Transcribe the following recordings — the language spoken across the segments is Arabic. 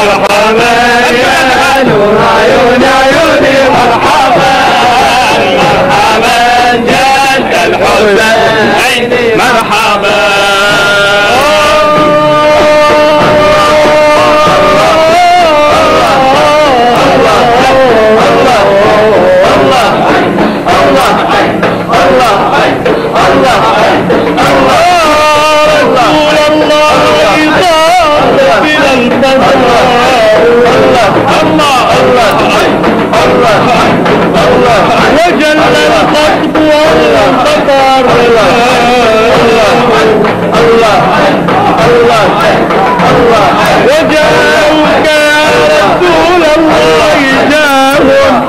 مرحبا يا نور عيوني عيوني مرحبا مرحبا جد الحسين مرحبا وجل الخطب والخطر وجاءك يا رسول الله جاه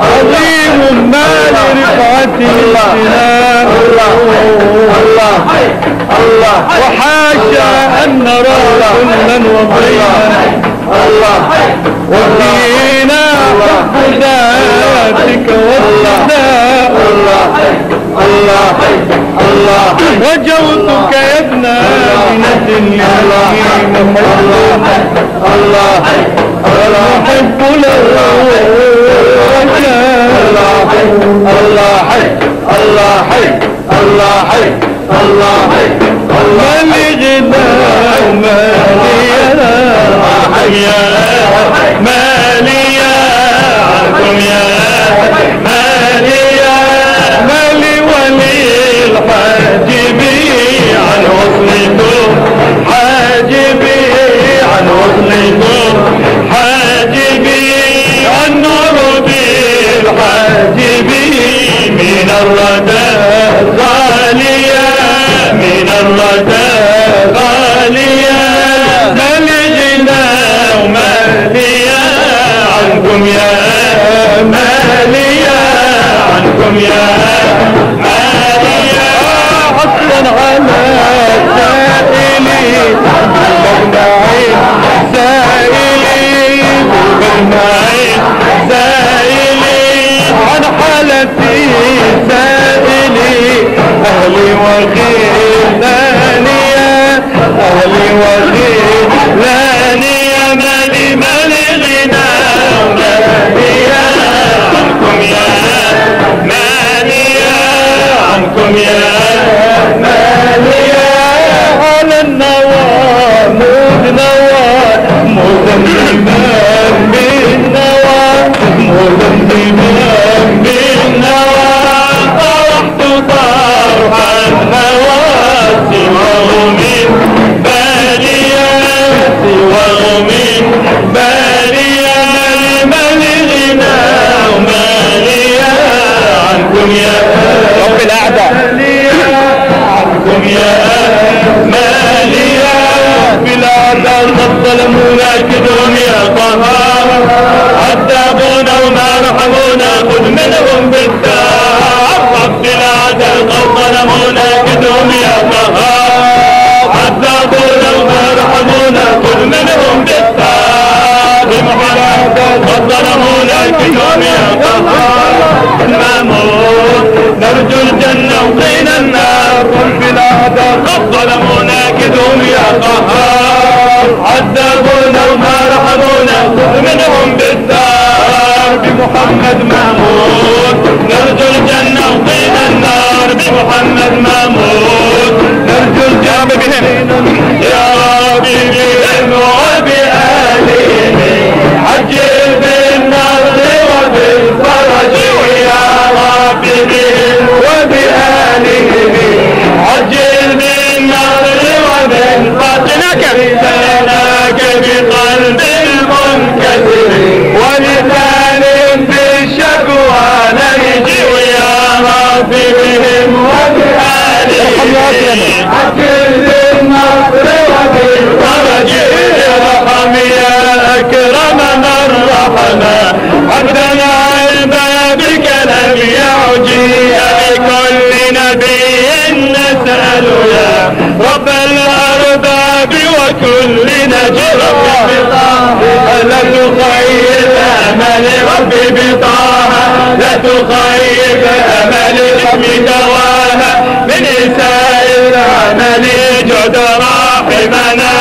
عظيم ما لرفعته وحاشا أن نرى كلا وضينا وفينا حب ذاتك والصداء رجوتك يا ابن آمنة اليمين المحب له محمد محمود نرجو الجنة وقيل النار بمحمد محمود نرجو الجنة بهم يا ربي بهم وبآلهم عجل بالنصر وبالفرج يا ربي بهم وبآلهم عجل بالنصر وبالفرج لك بقلب المنكسر ولسان بالشكوى نرجو يا ربي بهم وبآلهم عجل بالنصر وبالفرج ارحم يا أكرم من رحمه عبدنا بابك لم يعجي بكل نبي نسأل يا رب الأرباب وكل نجر لا تخيب أمل ربي بطاها لا تخيب أمل اسم دواها من إساء العمل جد راحمنا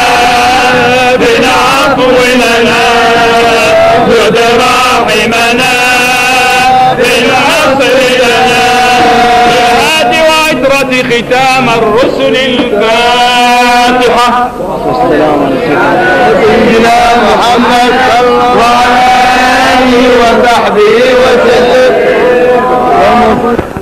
طولنا زد راحمنا بالعصر لنا بالهادي وعترة ختام الرسل الفاتحة. والسلام على سيدنا محمد صلى الله عليه وصحبه وسلم.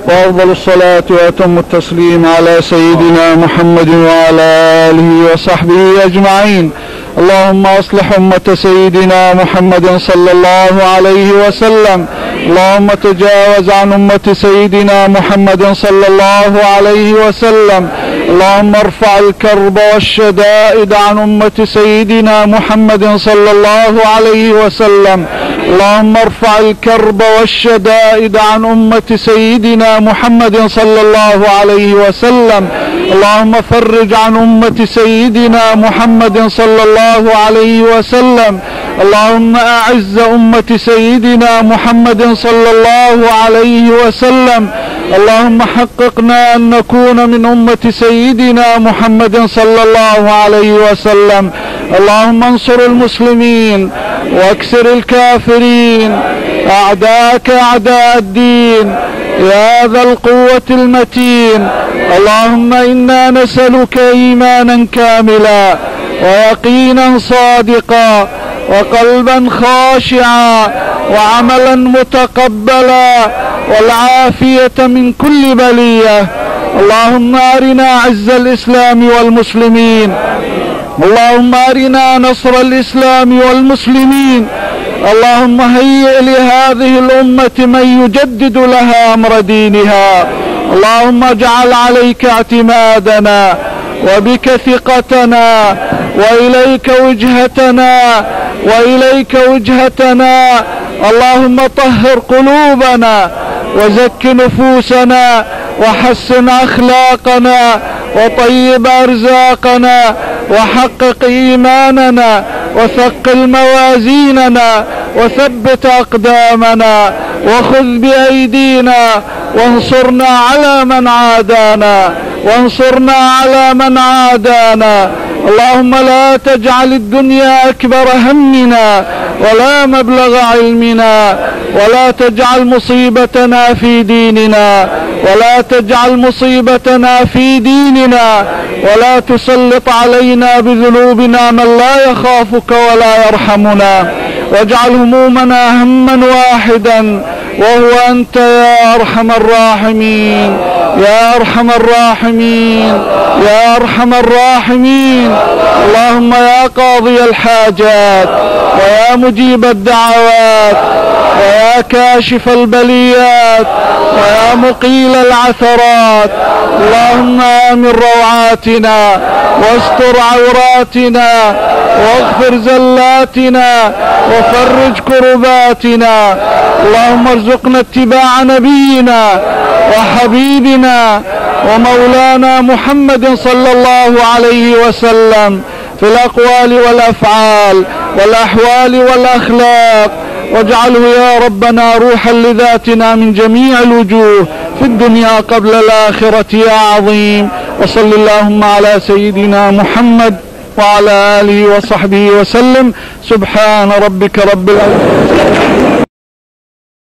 وأفضل الصلاة وأتم التسليم على سيدنا محمد وعلى آله وصحبه أجمعين. اللهم أصلح أمة سيدنا محمد صلى الله عليه وسلم. اللهم تجاوز عن أمة سيدنا محمد صلى الله عليه وسلم. اللهم ارفع الكرب والشدائد عن أمة سيدنا محمد صلى الله عليه وسلم. اللهم ارفع الكرب والشدائد عن أمة سيدنا محمد صلى الله عليه وسلم. اللهم فرج عن أمة سيدنا محمد صلى الله عليه وسلم. اللهم أعز أمة سيدنا محمد صلى الله عليه وسلم. اللهم حققنا أن نكون من أمة سيدنا محمد صلى الله عليه وسلم. اللهم انصر المسلمين واكسر الكافرين أعداءك أعداء الدين يا ذا القوة المتين. اللهم إنا نسألك إيمانا كاملا ويقينا صادقا وقلبا خاشعا وعملا متقبلا والعافية من كل بلية. اللهم أرنا عز الإسلام والمسلمين. اللهم أرنا نصر الإسلام والمسلمين. اللهم هيئ لهذه الأمة من يجدد لها أمر دينها. اللهم اجعل عليك اعتمادنا وبك ثقتنا وإليك وجهتنا اللهم طهر قلوبنا وزك نفوسنا وحسن أخلاقنا وطيب أرزاقنا وحقق إيماننا وثقل موازيننا وثبت أقدامنا وخذ بأيدينا وانصرنا على من عادانا. اللهم لا تجعل الدنيا أكبر همنا ولا مبلغ علمنا ولا تجعل مصيبتنا في ديننا ولا تسلط علينا بذنوبنا من لا يخافك ولا يرحمنا. واجعل همومنا هما واحدا وهو أنت يا أرحم الراحمين يا أرحم الراحمين. اللهم يا قاضي الحاجات ويا مجيب الدعوات ويا كاشف البليات ويا مقيل العثرات. اللهم آمن روعاتنا واستر عوراتنا واغفر زلاتنا وفرج كرباتنا. اللهم ارزقنا اتباع نبينا وحبيبنا ومولانا محمد صلى الله عليه وسلم في الأقوال والأفعال والأحوال والأخلاق. واجعله يا ربنا روحا لذاتنا من جميع الوجوه في الدنيا قبل الآخرة يا عظيم. وصل اللهم على سيدنا محمد وعلى آله وصحبه وسلم. سبحان ربك رب العزة